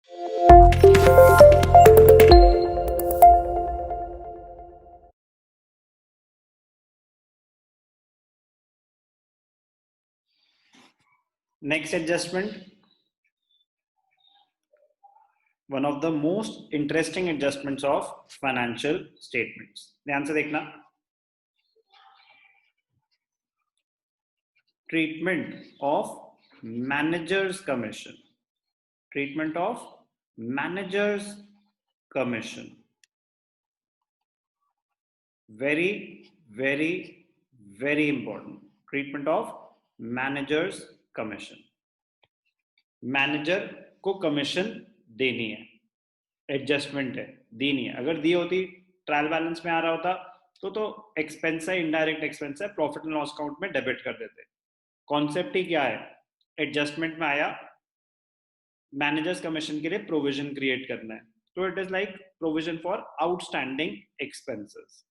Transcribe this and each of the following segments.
Next adjustment, one of the most interesting adjustments of financial statements. ध्यान से देखना, treatment of manager's commission. Treatment of manager's commission. Very, very, very important. Treatment of manager's commission. Manager को commission देनी है, adjustment है, देनी है. अगर दी होती, ट्रायल बैलेंस में आ रहा होता तो एक्सपेंस है, इनडायरेक्ट एक्सपेंस है, प्रॉफिट एंड लॉस अकाउंट में डेबिट कर देते. कॉन्सेप्ट ही क्या है, एडजस्टमेंट में आया, मैनेजर्स कमीशन के लिए प्रोविजन क्रिएट करना है. तो it is like provision for outstanding expenses.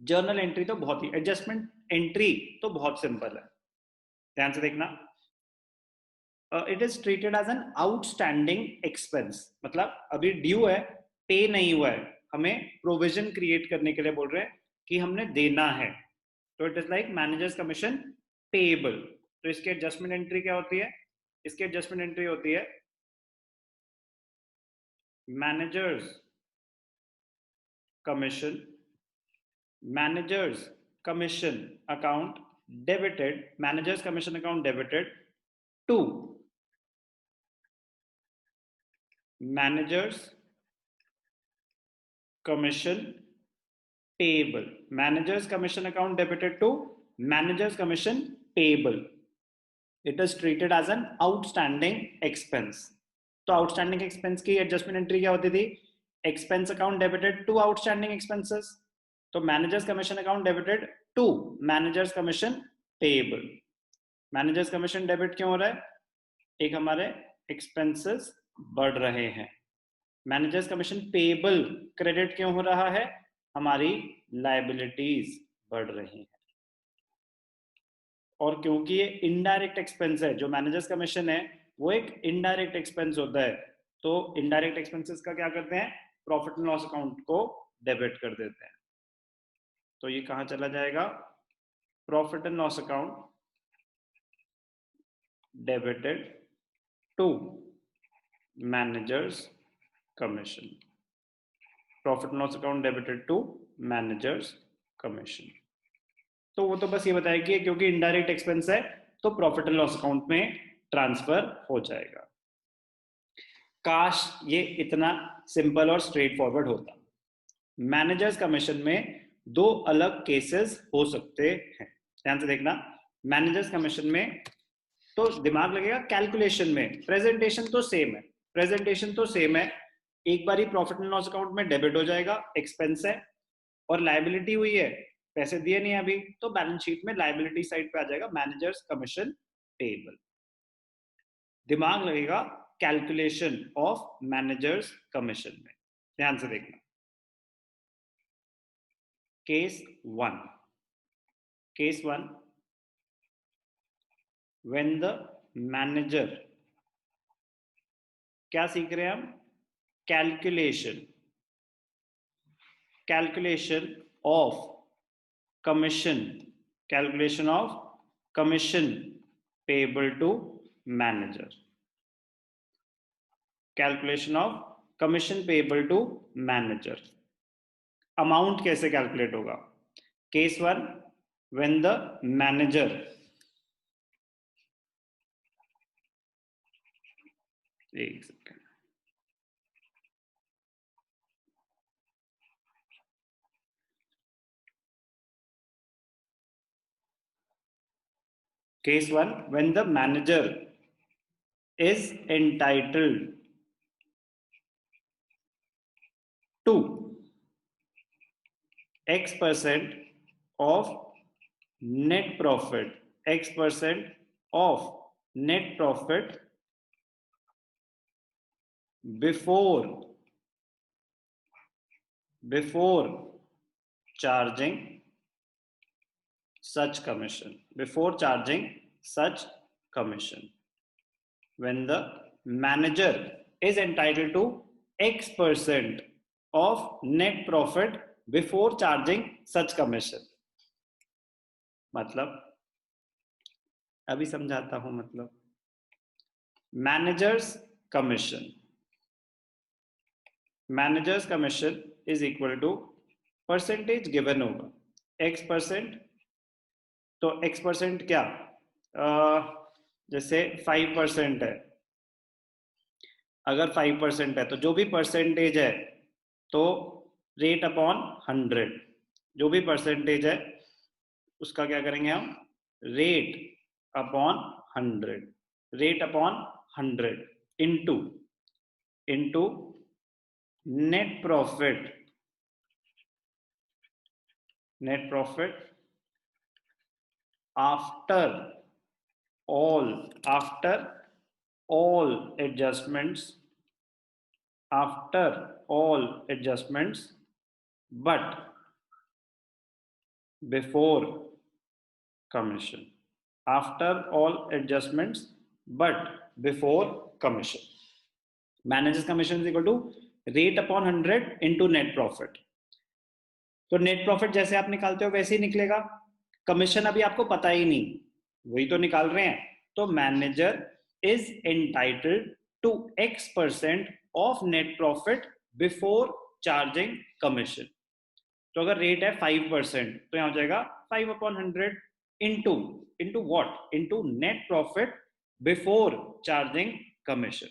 Journal entry तो बहुत ही, एडजस्टमेंट एंट्री तो बहुत सिंपल है. ध्यान से देखना, it is treated as an outstanding expense. मतलब अभी ड्यू है, पे नहीं हुआ है, हमें प्रोविजन क्रिएट करने के लिए बोल रहे हैं कि हमने देना है. तो it is like managers commission payable. तो इसकी एडजस्टमेंट एंट्री क्या होती है, इसकी एडजस्टमेंट एंट्री होती है managers commission, managers commission account debited, managers commission account debited to managers commission payable. Managers commission account debited to managers commission payable. It is treated as an outstanding expense. तो outstanding expense की adjustment entry क्या होती थी, expense account debited to outstanding expenses. तो managers commission account debited to managers commission payable. managers commission debit क्यों हो रहा है, एक हमारे expenses बढ़ रहे हैं. मैनेजर्स कमीशन पेएबल क्रेडिट क्यों हो रहा है, हमारी लायबिलिटीज बढ़ रही हैं. और क्योंकि ये इनडायरेक्ट एक्सपेंस है, जो मैनेजर्स कमीशन है वो एक इनडायरेक्ट एक्सपेंस होता है, तो इनडायरेक्ट एक्सपेंसेस का क्या करते हैं, प्रॉफिट एंड लॉस अकाउंट को डेबिट कर देते हैं. तो ये कहां चला जाएगा, profit and loss account debited to manager's commission. Profit and loss account debited to manager's commission. तो वो तो बस ये बताया कि क्योंकि इनडायरेक्ट एक्सपेंस है तो प्रॉफिट एंड लॉस अकाउंट में ट्रांसफर हो जाएगा. काश ये इतना सिंपल और स्ट्रेट फॉरवर्ड होता. मैनेजर्स कमीशन में दो अलग केसेस हो सकते हैं. ध्यान से देखना, मैनेजर्स कमीशन में तो दिमाग लगेगा, कैलकुलेशन में प्रेजेंटेशन तो सेम है, प्रेजेंटेशन तो सेम है. एक बार ही प्रॉफिट एंड लॉस अकाउंट में डेबिट हो जाएगा, एक्सपेंस है और लायबिलिटी हुई है, पैसे दिए नहीं अभी, तो बैलेंस शीट में लायबिलिटी साइड पे आ जाएगा मैनेजर्स कमीशन पेएबल. दिमाग लगेगा कैलकुलेशन ऑफ मैनेजर्स कमीशन में. ध्यान से देखना, case one, case one, when the manager, क्या सीख रहे हैं हम, calculation, calculation of commission, calculation of commission payable to manager, calculation of commission payable to manager. Amount कैसे कैलकुलेट होगा, case one, when the manager, एक second, case 1, when the manager is entitled to X% of net profit, X% of net profit before charging such commission, before charging such commission. When the manager is entitled to X% of net profit before charging such commission. मतलब अभी समझाता हूं. मतलब manager's commission is equal to percentage given होगा X%. तो X% क्या, जैसे 5% है. अगर 5% है तो जो भी परसेंटेज है तो रेट अपॉन 100. जो भी परसेंटेज है उसका क्या करेंगे हम, rate upon 100. Rate upon 100 into net profit after all adjustments but before commission. After all adjustments but before commission. Manager's commission is equal to rate upon 100 into net profit. तो net profit जैसे आप निकालते हो वैसे ही निकलेगा. Commission अभी आपको पता ही नहीं, वही तो निकाल रहे हैं. तो manager is entitled to X% of net profit before charging commission. तो अगर रेट है 5% तो यहां हो जाएगा 5/100 into what, into net profit before charging commission.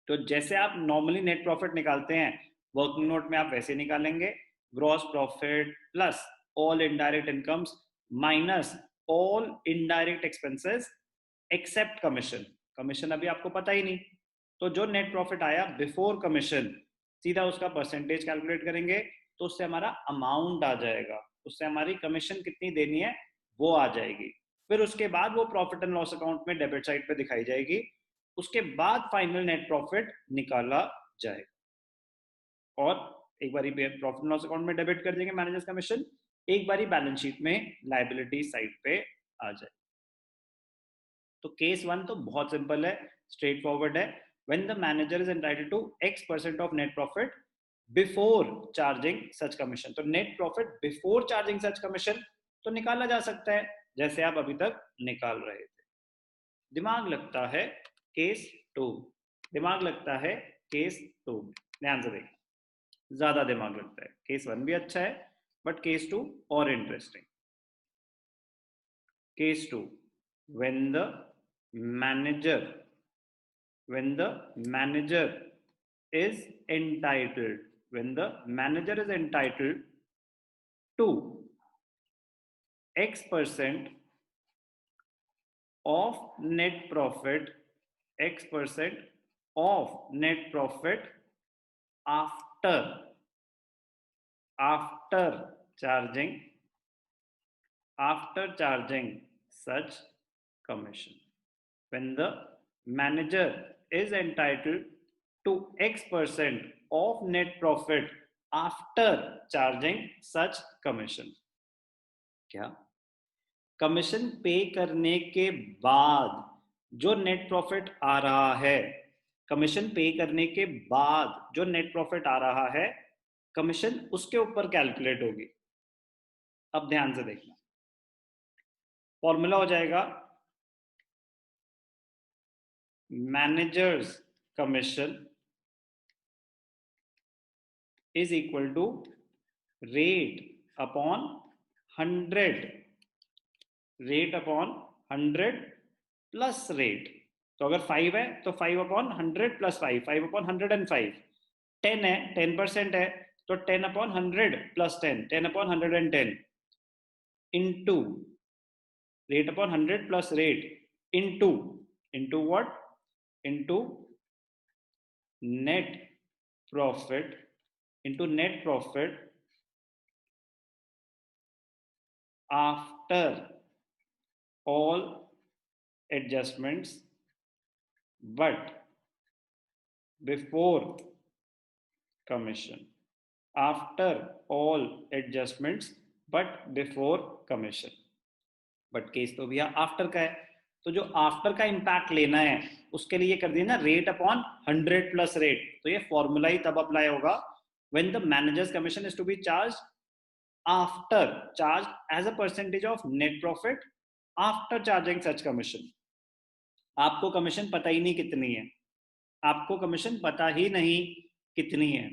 तो जैसे आप नॉर्मली नेट प्रॉफिट निकालते हैं वर्किंग नोट में, आप वैसे निकालेंगे. Gross profit plus all indirect incomes minus all indirect expenses except commission. Commission अभी आपको पता ही नहीं. तो जो नेट प्रॉफिट आया बिफोर कमीशन, सीधा उसका परसेंटेज कैलकुलेट करेंगे तो उससे हमारा अमाउंट आ जाएगा, उससे हमारी कमीशन कितनी देनी है वो आ जाएगी. फिर उसके बाद वो प्रॉफिट एंड लॉस अकाउंट में डेबिट साइड पे दिखाई जाएगी. उसके बाद फाइनल नेट प्रॉफिट निकाला जाएगा और एक बारी प्रॉफिट लॉस अकाउंट में डेबिट कर देंगे मैनेजर्स कमीशन, एक बारी बैलेंस शीट में लायबिलिटी साइड पे आ जाए. तो केस 1 तो बहुत सिंपल है, स्ट्रेट फॉरवर्ड है. When the manager is entitled to X% of net profit before charging such commission. तो net profit before charging such commission तो निकाला जा सकता है जैसे आप अभी तक निकाल रहे थे. दिमाग लगता है केस 2, दिमाग लगता है केस 2. ध्यान से देखिए, ज्यादा दिमाग लगता है. केस 1 भी अच्छा है बट केस 2 और interesting. Case 2, when the manager is entitled to X% of net profit after charging such commission. When the manager is entitled to X% of net profit after charging such commission. क्या commission पे करने के बाद जो net profit आ रहा है, commission पे करने के बाद जो नेट प्रॉफिट आ रहा है, कमीशन उसके ऊपर कैलकुलेट होगी. अब ध्यान से देखना, फॉर्मूला हो जाएगा manager's commission is equal to rate upon 100 plus rate. तो अगर 5 है तो 5/100 प्लस 5/105. 10 है, 10% है तो 10/100 plus 10/110 into rate upon 100 plus rate into what, into net profit after all adjustments but before commission. After all adjustments but before commission. But case तो भैया after का है, तो जो आफ्टर का इम्पैक्ट लेना है उसके लिए कर दिया ना रेट अपॉन 100 प्लस रेट, तो ये फॉर्मूला ही तब अप्लाई होगा when the manager's commission is to be charge after charge as a percentage of net profit after charging such commission. आपको कमीशन पता ही नहीं कितनी है, आपको कमीशन पता ही नहीं कितनी है,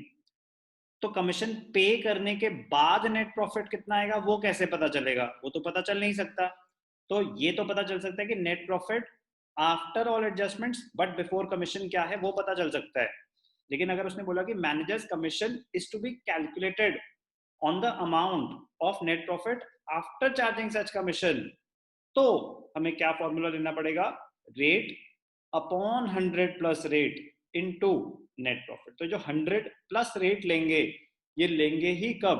तो कमीशन पे करने के बाद नेट प्रॉफिट कितना आएगा वो कैसे पता चलेगा, वो तो पता चल नहीं सकता। तो ये तो पता चल सकता है कि net profit after all adjustments but before commission क्या है वो पता चल सकता है। लेकिन अगर उसने बोला कि manager's commission is to be calculated on the amount of net profit after charging such commission, तो हमें क्या फॉर्मूला लेना पड़ेगा, rate upon 100 plus rate into net profit. तो जो 100 प्लस रेट लेंगे ये लेंगे ही कब,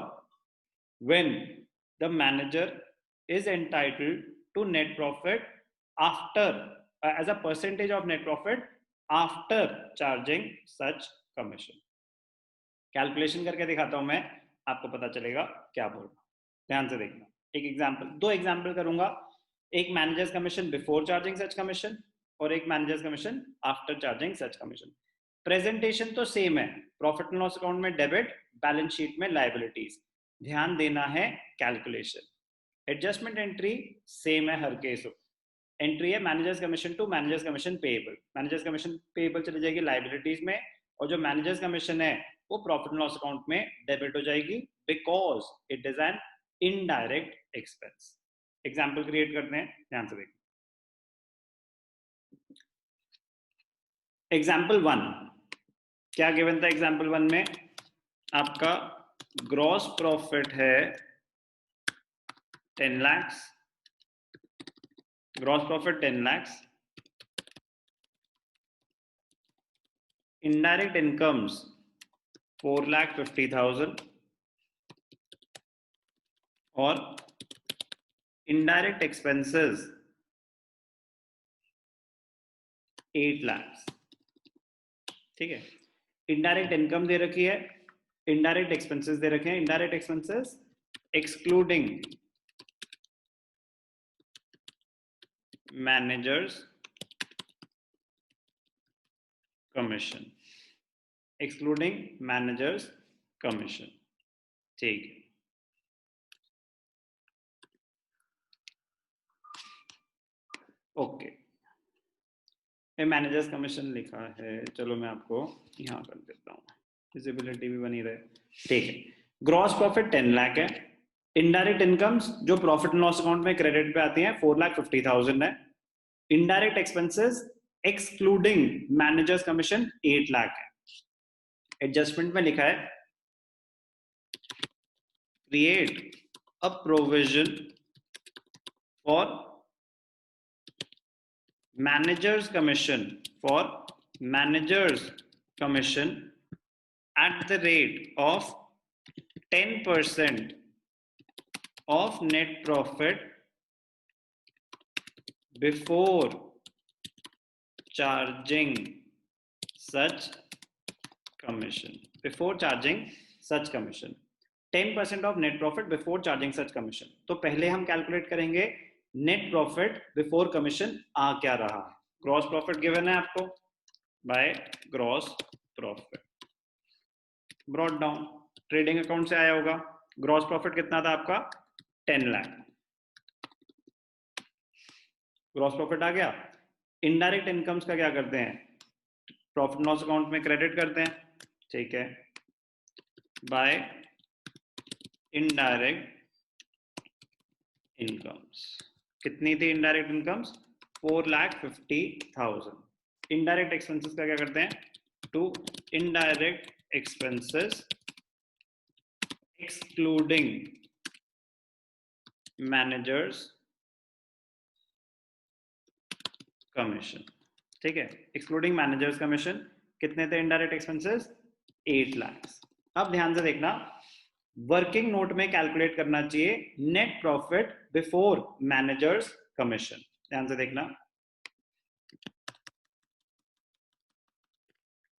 when the manager is entitled to net profit after as a percentage of net profit after charging such commission। Calculation करके दिखाता हूं मैं, आपको पता चलेगा क्या बोल रहा हूं। ध्यान से देखना, एक एग्जांपल, दो एग्जांपल करूंगा, एक manager's commission before charging such commission और एक manager's commission after charging such commission. Presentation तो सेम है, प्रॉफिट एंड लॉस अकाउंट में डेबिट, बैलेंस शीट में लायबिलिटीज, ध्यान देना है कैलकुलेशन। एडजस्टमेंट एंट्री सेम है हर केस, एंट्री है managers commission to manager's commission payable, manager's commission payable चली जाएगी लायबिलिटीज में, और जो मैनेजर्स कमीशन है वो प्रॉफिट एंड लॉस अकाउंट में डेबिट हो जाएगी because it is an indirect expense. Example create करते हैं, ध्यान से देखिए। एग्जाम्पल 1 क्या गिवन था, एग्जाम्पल 1 में आपका ग्रॉस प्रॉफिट है 10 lakhs, gross profit 10 lakhs, indirect incomes 4,50,000 और इनडायरेक्ट एक्सपेंसेस 8 lakhs। ठीक है, इनडायरेक्ट इनकम दे रखी है, इनडायरेक्ट एक्सपेंसेस दे रखे हैं, indirect expenses excluding manager's commission, excluding manager's commission. ठीक है, ओके, मैनेजर्स कमीशन लिखा है, चलो मैं आपको यहाँ कर देता हूँ, विजिबिलिटी भी बनी रहे। ठीक है, ग्रॉस प्रॉफिट 10 लाख है, इनडायरेक्ट इनकम्स जो प्रॉफिट एंड लॉस अकाउंट में क्रेडिट पे आती हैं 4,50,000 है, indirect expenses excluding manager's commission 8 lakh है। एडजस्टमेंट में लिखा है create a provision for managers commission for managers commission at the rate of 10% of net profit before charging such commission, before charging such commission, 10% of net profit before charging such commission। तो पहले हम calculate करेंगे net profit before commission आ क्या रहा है। Gross profit given है आपको by gross profit, brought down trading account से आया होगा। ग्रॉस प्रॉफिट कितना था आपका 10 लाख, ग्रॉस प्रॉफिट आ गया। इनडायरेक्ट इनकम्स का क्या करते हैं, प्रॉफिट लॉस अकाउंट में क्रेडिट करते हैं, ठीक है, बाय इनडायरेक्ट इनकम्स। कितनी थी इनडायरेक्ट इनकम्स 4,50,000। इनडायरेक्ट एक्सपेंसेस का क्या करते हैं, to indirect expenses excluding manager's commission. ठीक है, एक्सक्लूडिंग मैनेजर्स कमीशन कितने थे इनडायरेक्ट एक्सपेंसेस 8 लाख। अब ध्यान से देखना, वर्किंग नोट में कैलकुलेट करना चाहिए net profit before managers commission. ध्यान से देखना,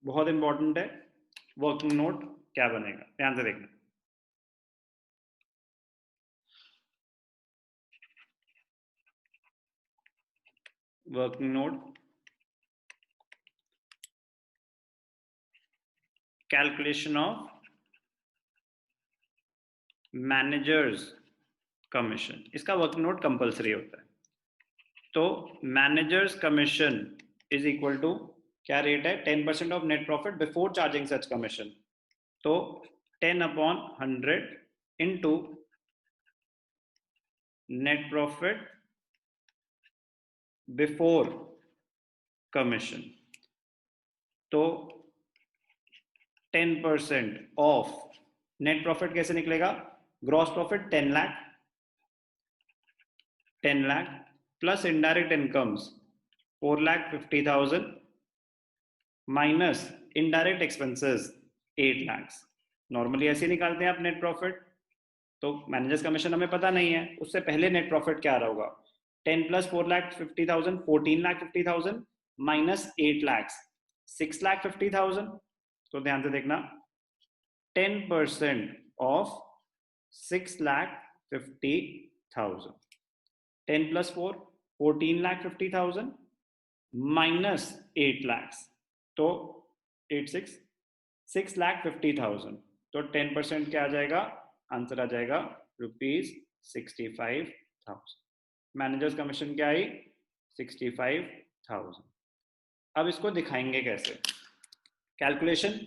बहुत इंपॉर्टेंट है, वर्किंग नोट क्या बनेगा, ध्यान से देखना। Working note calculation of manager's commission, इसका वर्किंग नोट कंपलसरी होता है। तो manager's commission is equal to क्या रेट है, 10% of net profit before charging such commission. तो 10/100 into net profit before commission. तो 10% ऑफ नेट प्रॉफिट कैसे निकलेगा, gross profit 10 lakh, 10 lakh plus indirect incomes 4,50,000 minus indirect expenses 8 lakh. Normally ऐसे निकालते हैं आप नेट प्रॉफिट, तो मैनेजर्स कमीशन हमें पता नहीं है, उससे पहले नेट प्रॉफिट क्या आ रहा होगा, 10 प्लस 4,50,000 14,50,000 माइनस 8 लाख 6,50,000। तो ध्यान से देखना, 10% ऑफ 6,50,000, 10 प्लस 4 14,50,000 माइनस 8 लाख, तो 6,50,000। तो 10% क्या आ जाएगा, आंसर आ जाएगा ₹65,000। मैनेजर्स कमीशन क्या आई, 65,000। अब इसको दिखाएंगे कैसे, कैलकुलेशन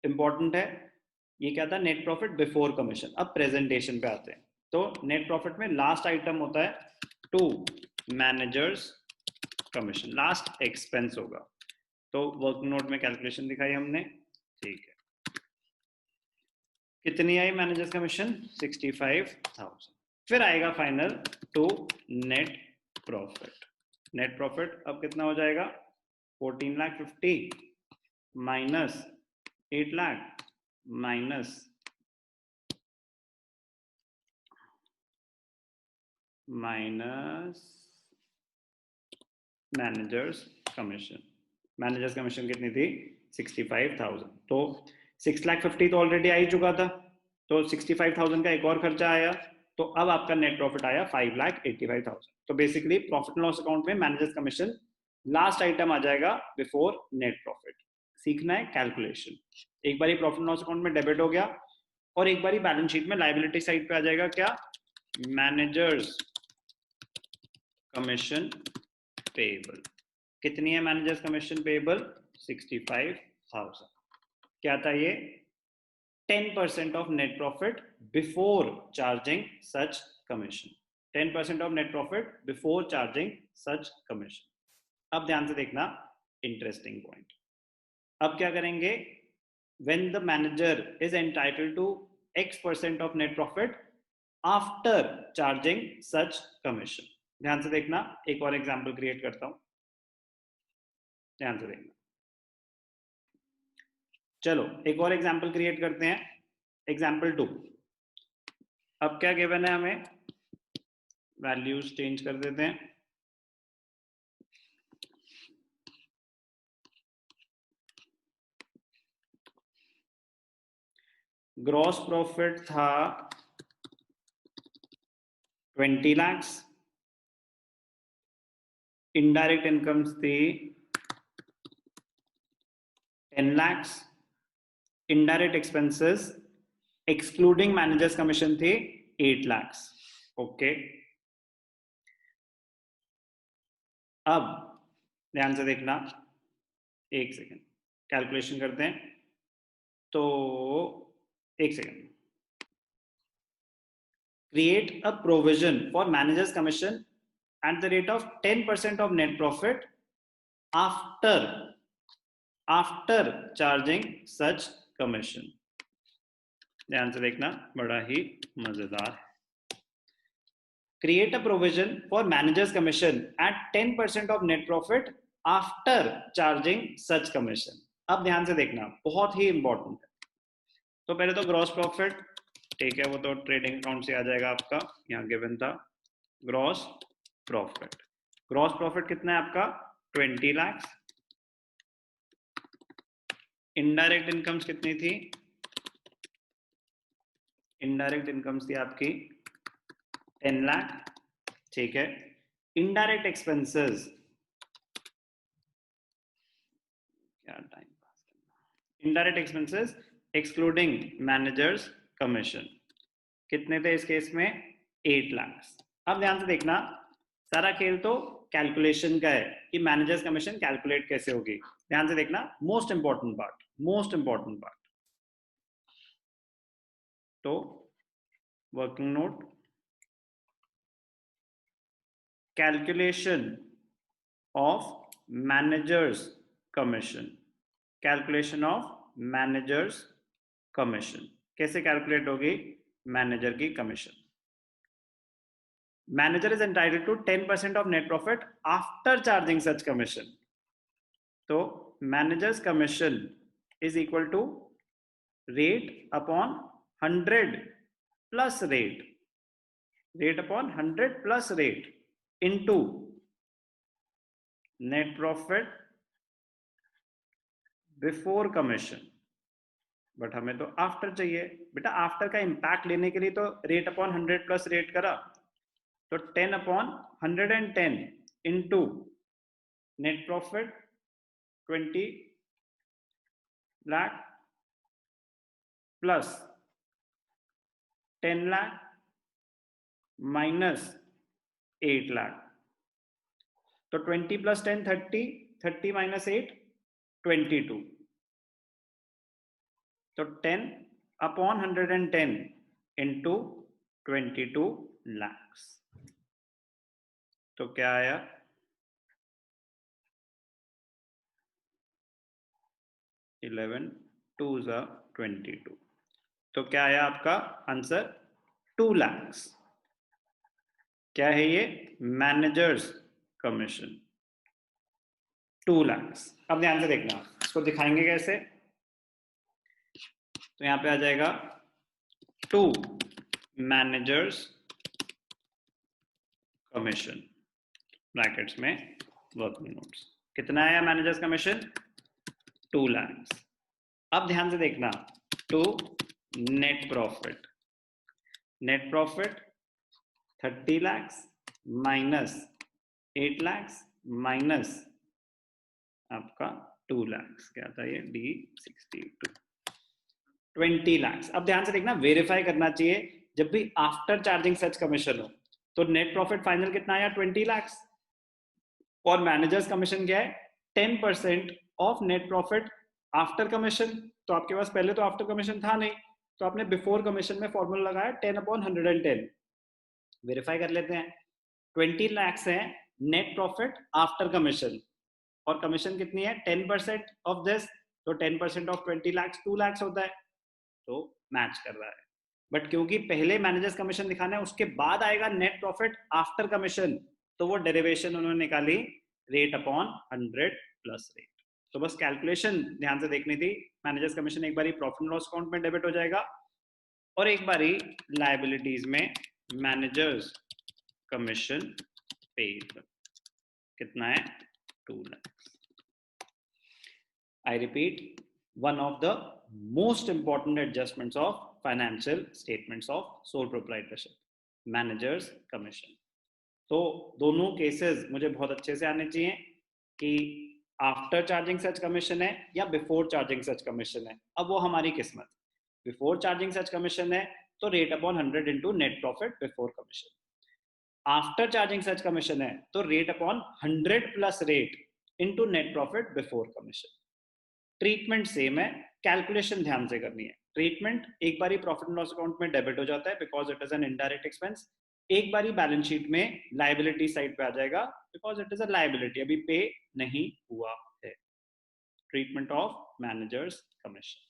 इंपॉर्टेंट है। ये क्या था, नेट प्रॉफिट बिफोर कमीशन। अब प्रेजेंटेशन पे आते हैं। तो नेट प्रॉफिट में लास्ट आइटम होता है to manager's commission, last expense होगा। तो वर्क नोट में कैलकुलेशन दिखाई हमने, ठीक है। कितनी आई मैनेजर्स कमीशन, 65,000। फिर आएगा final to net profit. Net profit अब कितना हो जाएगा, 14,50,000 minus 8 lakh minus manager's commission. Managers commission कितनी थी, 65,000। तो 6,50,000 तो ऑलरेडी आ ही चुका था, तो 65,000 का एक और खर्चा आया, तो अब आपका नेट प्रॉफिट आया 5,85,000। तो basically profit and loss account में मैनेजर्स कमीशन लास्ट आइटम आ जाएगा बिफोर नेट प्रॉफिट। सीखना है कैलकुलेशन। एक बार प्रॉफिट एंड लॉस अकाउंट में डेबिट हो गया, और एक बार बैलेंस शीट में लायबिलिटी साइड पे आ जाएगा क्या, मैनेजर्स कमीशन पेएबल। कितनी है मैनेजर्स कमीशन पेएबल, 65,000। क्या था ये, 10% of net profit before charging such commission. 10% of net profit before charging such commission. अब ध्यान से देखना, इंटरेस्टिंग पॉइंट। अब क्या करेंगे, when the manager is entitled to X% of net profit after charging such commission। ध्यान से देखना, एक और एग्जांपल क्रिएट करता हूं, ध्यान से देखना। चलो एक और एग्जांपल क्रिएट करते हैं, एग्जांपल 2। अब क्या गिवन है हमें, वैल्यूज चेंज कर देते हैं। ग्रॉस प्रॉफिट था 20 लाख, इनडायरेक्ट इनकम्स थी 10 lakh, indirect expenses excluding manager's commission थे 8 लाख। ओके, अब ध्यान से देखना, एक सेकेंड कैलकुलेशन करते हैं। तो एक second, create a provision for managers commission at the rate of 10% of net profit after charging such commission। ध्यान से देखना, बड़ा ही मजेदार है। create a provision for managers commission at 10% of net profit after charging such commission। अब ध्यान से देखना, बहुत ही इंपॉर्टेंट है। तो पहले तो ग्रॉस प्रॉफिट, ठीक है, वो तो ट्रेडिंग अकाउंट से आ जाएगा आपका, यहाँ गिवन था ग्रॉस प्रॉफिट। ग्रॉस प्रॉफिट कितना है आपका, 20 लाख। इनडायरेक्ट इनकम्स कितनी थी, इनडायरेक्ट इनकम्स थी आपकी 10 लाख, ठीक है। इनडायरेक्ट एक्सपेंसेस यार टाइम पास करना। Indirect expenses excluding manager's commission कितने थे इस केस में? 8 लाख। अब ध्यान से देखना, सारा खेल तो कैलकुलेशन का है कि मैनेजर्स कमीशन कैलकुलेट कैसे होगी। ध्यान से देखना, मोस्ट इंपॉर्टेंट पार्ट। तो working note, calculation of manager's commission, calculation of manager's commission कैसे कैलकुलेट होगी? मैनेजर की commission, manager is entitled to 10% of net profit after charging such commission. So manager's commission is equal to rate upon 100 plus rate upon 100 plus rate into net profit before commission. But हमें तो after चाहिए बेटा। After का impact लेने के लिए तो rate upon 100 plus rate करा, तो 10 upon 110 into net profit 20 lakh plus 10 lakh minus 8 lakh, तो 20 प्लस 10 30, 30 माइनस 8 22, तो 10 अपॉन 110 इंटू 22 लाख। तो क्या आया? 11 2s are 22। तो क्या आया आपका आंसर? 2 लाख। क्या है ये? Managers commission 2 lakh. अब ध्यान से देखना, इसको दिखाएंगे कैसे। तो यहां पे आ जाएगा 2 मैनेजर्स कमीशन ब्रैकेट्स में वर्किंग नोट्स। कितना आया मैनेजर्स कमीशन? 2 लाख। अब ध्यान से देखना, to net profit 30 lakh minus 8 lakh minus आपका 2 लाख, क्या था ये? D62 20 लाख। अब ध्यान से देखना, वेरीफाई करना चाहिए जब भी आफ्टर चार्जिंग सच कमीशन हो। तो नेट प्रॉफिट फाइनल कितना आया? 20 लाख। और मैनेजर्स कमीशन क्या है? 10% of net profit after commission. तो आपके पास पहले तो आफ्टर कमीशन था नहीं, तो आपने बिफोर कमीशन में फॉर्मूला लगाया 10 अपॉन 110। वेरीफाई कर लेते हैं। 20 लाख है नेट प्रॉफिट आफ्टर कमीशन, और कमीशन कितनी है? 10% ऑफ दिस, तो 10% ऑफ 20 लाख 2 लाख होता है, तो मैच कर रहा है। बट क्योंकि पहले मैनेजर्स कमीशन दिखाना है, उसके बाद आएगा नेट प्रॉफिट आफ्टर कमीशन, तो वो डेरिवेशन उन्होंने निकाली रेट अपॉन 100 प्लस रेट। तो बस कैलकुलेशन ध्यान से देखनी थी। मैनेजर्स कमीशन एक बारी प्रॉफिट एंड लॉस अकाउंट में डेबिट हो जाएगा, और एक बारी लायबिलिटीज में मैनेजर्स कमीशन पेड कितना है? 2 lakh. I repeat, one of the most important adjustments of financial statements of sole proprietorship, managers commission. तो दोनों केसेस मुझे बहुत अच्छे से आने चाहिए कि आफ्टर चार्जिंग सच कमीशन है या बिफोर चार्जिंग सच कमीशन है। अब वो हमारी किस्मत। बिफोर चार्जिंग सच कमीशन है तो rate upon 100 into net profit before commission. After charging such commission है तो rate upon 100 plus rate into net profit before commission. Treatment same है, कैलकुलेशन ध्यान से करनी है। ट्रीटमेंट एक बारी प्रॉफिट एंड लॉस अकाउंट में डेबिट हो जाता है because it is an indirect expense, एक बारी बैलेंस शीट में लायबिलिटी साइड पे आ जाएगा because it is a liability, अभी पे नहीं हुआ है। Treatment of manager's commission.